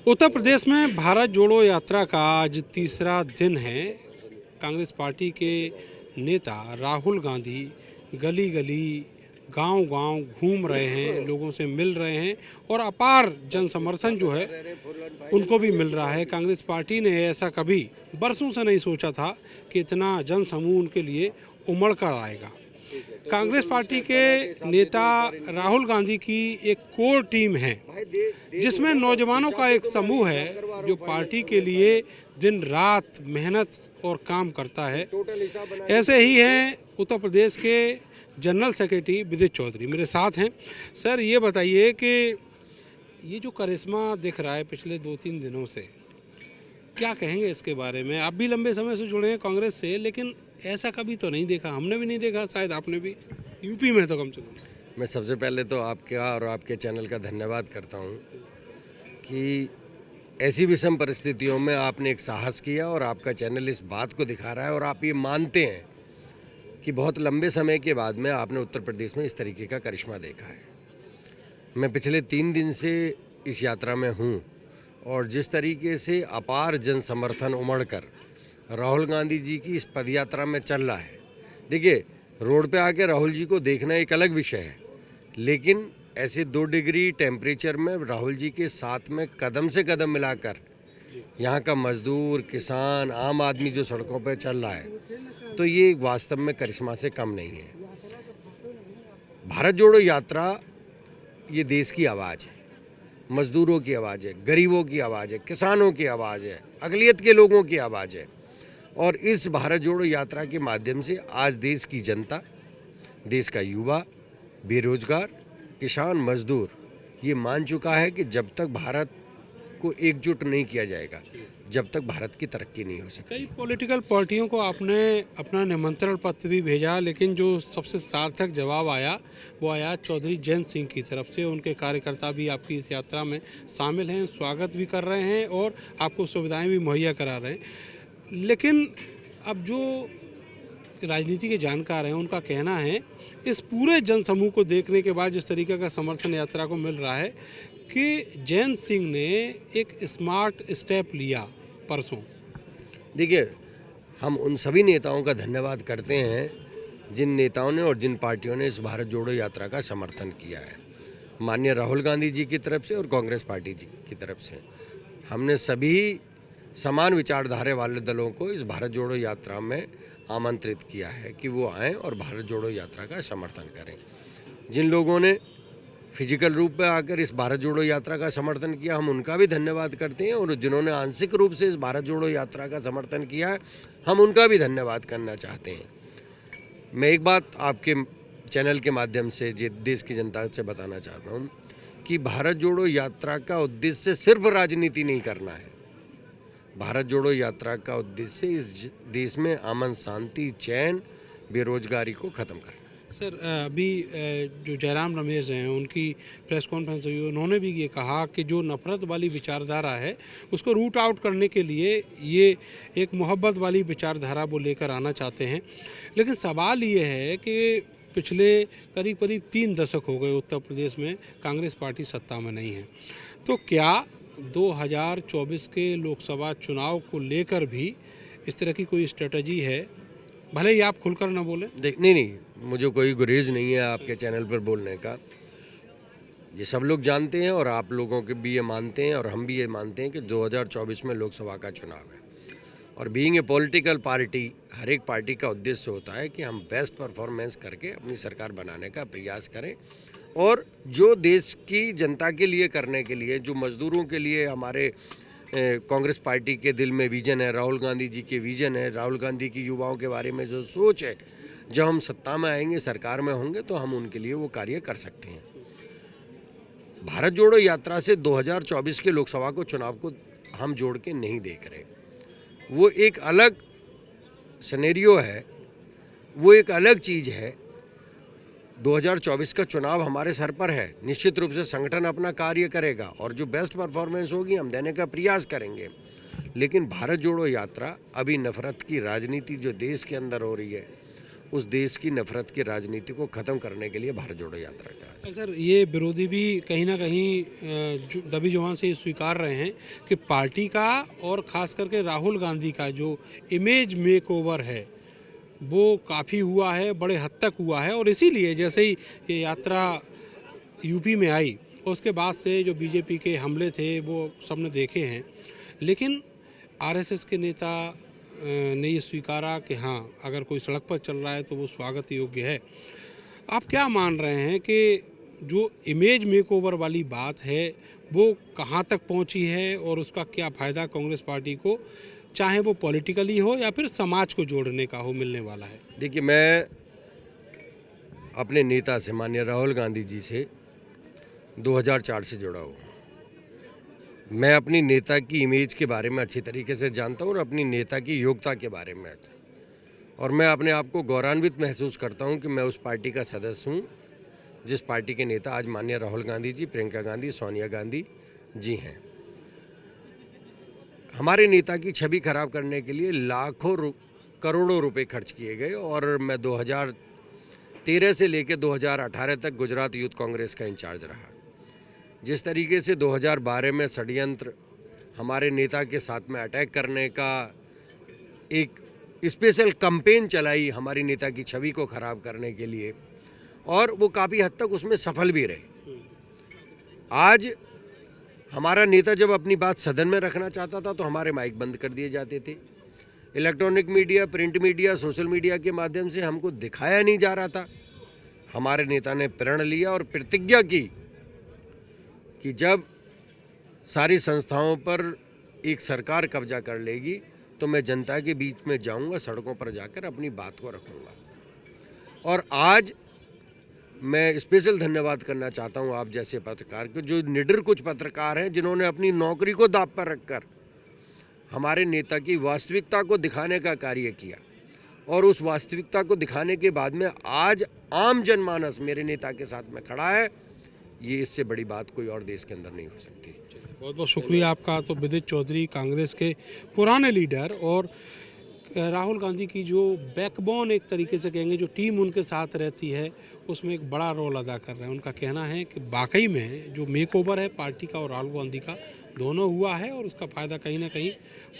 उत्तर प्रदेश में भारत जोड़ो यात्रा का आज तीसरा दिन है। कांग्रेस पार्टी के नेता राहुल गांधी गली गली गांव-गांव घूम रहे हैं, लोगों से मिल रहे हैं और अपार जन समर्थन जो है उनको भी मिल रहा है। कांग्रेस पार्टी ने ऐसा कभी बरसों से नहीं सोचा था कि इतना जन समूह उनके लिए उमड़ कर आएगा। कांग्रेस पार्टी के नेता राहुल गांधी की एक कोर टीम है जिसमें नौजवानों का एक समूह है जो पार्टी के लिए दिन रात मेहनत और काम करता है। ऐसे ही हैं उत्तर प्रदेश के जनरल सेक्रेटरी विदित चौधरी मेरे साथ हैं। सर, ये बताइए कि ये जो करिश्मा दिख रहा है पिछले 2-3 दिनों से, क्या कहेंगे इसके बारे में? आप भी लंबे समय से जुड़े हैं कांग्रेस से, लेकिन ऐसा कभी तो नहीं देखा, हमने भी नहीं देखा, शायद आपने भी, यूपी में तो कम से कम। मैं सबसे पहले तो आपका और आपके चैनल का धन्यवाद करता हूं कि ऐसी विषम परिस्थितियों में आपने एक साहस किया और आपका चैनल इस बात को दिखा रहा है और आप ये मानते हैं कि बहुत लंबे समय के बाद में आपने उत्तर प्रदेश में इस तरीके का करिश्मा देखा है। मैं पिछले 3 दिन से इस यात्रा में हूं और जिस तरीके से अपार जन समर्थन उमड़ कर राहुल गांधी जी की इस पदयात्रा में चल रहा है। देखिए, रोड पे आके राहुल जी को देखना एक अलग विषय है, लेकिन ऐसे 2 डिग्री टेम्परेचर में राहुल जी के साथ में कदम से कदम मिलाकर यहाँ का मजदूर, किसान, आम आदमी जो सड़कों पर चल रहा है, तो ये वास्तव में करिश्मा से कम नहीं है। भारत जोड़ो यात्रा ये देश की आवाज़ है, मजदूरों की आवाज़ है, गरीबों की आवाज़ है, किसानों की आवाज़ है, अक़लियत के लोगों की आवाज़ है। और इस भारत जोड़ो यात्रा के माध्यम से आज देश की जनता, देश का युवा, बेरोजगार, किसान, मजदूर ये मान चुका है कि जब तक भारत को एकजुट नहीं किया जाएगा, जब तक भारत की तरक्की नहीं हो सकती। कई पॉलिटिकल पार्टियों को आपने अपना निमंत्रण पत्र भी भेजा, लेकिन जो सबसे सार्थक जवाब आया वो आया चौधरी जयंत सिंह की तरफ से। उनके कार्यकर्ता भी आपकी इस यात्रा में शामिल हैं, स्वागत भी कर रहे हैं और आपको सुविधाएं भी मुहैया करा रहे हैं। लेकिन अब जो राजनीति के जानकार हैं उनका कहना है, इस पूरे जनसमूह को देखने के बाद जिस तरीके का समर्थन यात्रा को मिल रहा है, कि जयंत सिंह ने एक स्मार्ट स्टेप लिया परसों। देखिए, हम उन सभी नेताओं का धन्यवाद करते हैं जिन नेताओं ने और जिन पार्टियों ने इस भारत जोड़ो यात्रा का समर्थन किया है। माननीय राहुल गांधी जी की तरफ से और कांग्रेस पार्टी जी की तरफ से हमने सभी समान विचारधारा वाले दलों को इस भारत जोड़ो यात्रा में आमंत्रित किया है कि वो आएँ और भारत जोड़ो यात्रा का समर्थन करें। जिन लोगों ने फिजिकल रूप में आकर इस भारत जोड़ो यात्रा का समर्थन किया, हम उनका भी धन्यवाद करते हैं, और जिन्होंने आंशिक रूप से इस भारत जोड़ो यात्रा का समर्थन किया है, हम उनका भी धन्यवाद करना चाहते हैं। मैं एक बात आपके चैनल के माध्यम से देश की जनता से बताना चाहता हूँ कि भारत जोड़ो यात्रा का उद्देश्य सिर्फ राजनीति नहीं करना है। भारत जोड़ो यात्रा का उद्देश्य इस देश में अमन, शांति, चैन, बेरोजगारी को ख़त्म करना। सर, अभी जो जयराम रमेश हैं उनकी प्रेस कॉन्फ्रेंस हुई, उन्होंने भी ये कहा कि जो नफ़रत वाली विचारधारा है उसको रूट आउट करने के लिए ये एक मोहब्बत वाली विचारधारा वो लेकर आना चाहते हैं। लेकिन सवाल ये है कि पिछले करीब 3 दशक हो गए उत्तर प्रदेश में कांग्रेस पार्टी सत्ता में नहीं है, तो क्या 2024 के लोकसभा चुनाव को लेकर भी इस तरह की कोई स्ट्रेटजी है? भले ही आप खुलकर ना बोलें। नहीं, मुझे कोई गुरेज नहीं है आपके चैनल पर बोलने का। ये सब लोग जानते हैं और आप लोगों के भी ये मानते हैं और हम भी ये मानते हैं कि 2024 में लोकसभा का चुनाव है, और बीइंग ए पॉलिटिकल पार्टी, हर एक पार्टी का उद्देश्य होता है कि हम बेस्ट परफॉर्मेंस करके अपनी सरकार बनाने का प्रयास करें, और जो देश की जनता के लिए करने के लिए, जो मजदूरों के लिए हमारे कांग्रेस पार्टी के दिल में विजन है, राहुल गांधी जी के विजन है, राहुल गांधी की युवाओं के बारे में जो सोच है, जब हम सत्ता में आएंगे, सरकार में होंगे, तो हम उनके लिए वो कार्य कर सकते हैं। भारत जोड़ो यात्रा से 2024 के लोकसभा को चुनाव को हम जोड़ के नहीं देख रहे। वो एक अलग सिनेरियो है, वो एक अलग चीज़ है। 2024 का चुनाव हमारे सर पर है। निश्चित रूप से संगठन अपना कार्य करेगा और जो बेस्ट परफॉर्मेंस होगी हम देने का प्रयास करेंगे, लेकिन भारत जोड़ो यात्रा अभी नफरत की राजनीति जो देश के अंदर हो रही है उस देश की नफरत की राजनीति को ख़त्म करने के लिए भारत जोड़ो यात्रा का है। सर, ये विरोधी भी कहीं ना कहीं दबी जुबान से ये स्वीकार रहे हैं कि पार्टी का और ख़ास करके राहुल गांधी का जो इमेज मेकओवर है वो काफ़ी हुआ है, बड़े हद तक हुआ है। और इसीलिए जैसे ही ये यात्रा यूपी में आई उसके बाद से जो बीजेपी के हमले थे वो सबने देखे हैं, लेकिन आरएसएस के नेता ने ये स्वीकारा कि हाँ, अगर कोई सड़क पर चल रहा है तो वो स्वागत योग्य है। आप क्या मान रहे हैं कि जो इमेज मेकओवर वाली बात है वो कहाँ तक पहुँची है और उसका क्या फ़ायदा कांग्रेस पार्टी को, चाहे वो पॉलिटिकली हो या फिर समाज को जोड़ने का हो, मिलने वाला है? देखिए, मैं अपने नेता से, माननीय राहुल गांधी जी से 2004 से जुड़ा हूँ। मैं अपनी नेता की इमेज के बारे में अच्छी तरीके से जानता हूँ और अपनी नेता की योग्यता के बारे में, और मैं अपने आप को गौरवान्वित महसूस करता हूँ कि मैं उस पार्टी का सदस्य हूँ जिस पार्टी के नेता आज माननीय राहुल गांधी जी, प्रियंका गांधी, सोनिया गांधी जी हैं। हमारे नेता की छवि खराब करने के लिए लाखों करोड़ों रुपए खर्च किए गए, और मैं 2013 से लेकर 2018 तक गुजरात यूथ कांग्रेस का इंचार्ज रहा। जिस तरीके से 2012 में षड्यंत्र हमारे नेता के साथ में अटैक करने का एक स्पेशल कैंपेन चलाई हमारी नेता की छवि को खराब करने के लिए, और वो काफ़ी हद तक उसमें सफल भी रहे। आज हमारा नेता जब अपनी बात सदन में रखना चाहता था तो हमारे माइक बंद कर दिए जाते थे। Electronic media, print media, social media के माध्यम से हमको दिखाया नहीं जा रहा था। हमारे नेता ने प्रण लिया और प्रतिज्ञा की कि जब सारी संस्थाओं पर एक सरकार कब्जा कर लेगी तो मैं जनता के बीच में जाऊंगा, सड़कों पर जाकर अपनी बात को रखूंगा। और आज मैं स्पेशल धन्यवाद करना चाहता हूं आप जैसे पत्रकार को, जो निडर कुछ पत्रकार हैं जिन्होंने अपनी नौकरी को दांव पर रखकर हमारे नेता की वास्तविकता को दिखाने का कार्य किया, और उस वास्तविकता को दिखाने के बाद में आज आम जनमानस मेरे नेता के साथ में खड़ा है। ये इससे बड़ी बात कोई और देश के अंदर नहीं हो सकती। बहुत बहुत शुक्रिया आपका। तो विदित चौधरी, कांग्रेस के पुराने लीडर और राहुल गांधी की जो बैकबोन, एक तरीके से कहेंगे, जो टीम उनके साथ रहती है उसमें एक बड़ा रोल अदा कर रहे हैं। उनका कहना है कि वाकई में जो मेकओवर है पार्टी का और राहुल गांधी का दोनों हुआ है, और उसका फ़ायदा कहीं ना कहीं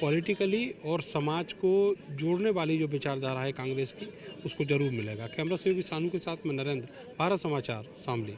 पॉलिटिकली और समाज को जोड़ने वाली जो विचारधारा है कांग्रेस की, उसको ज़रूर मिलेगा। कैमरा सहयोगी सानू के साथ में नरेंद्र, भारत समाचार, शामली।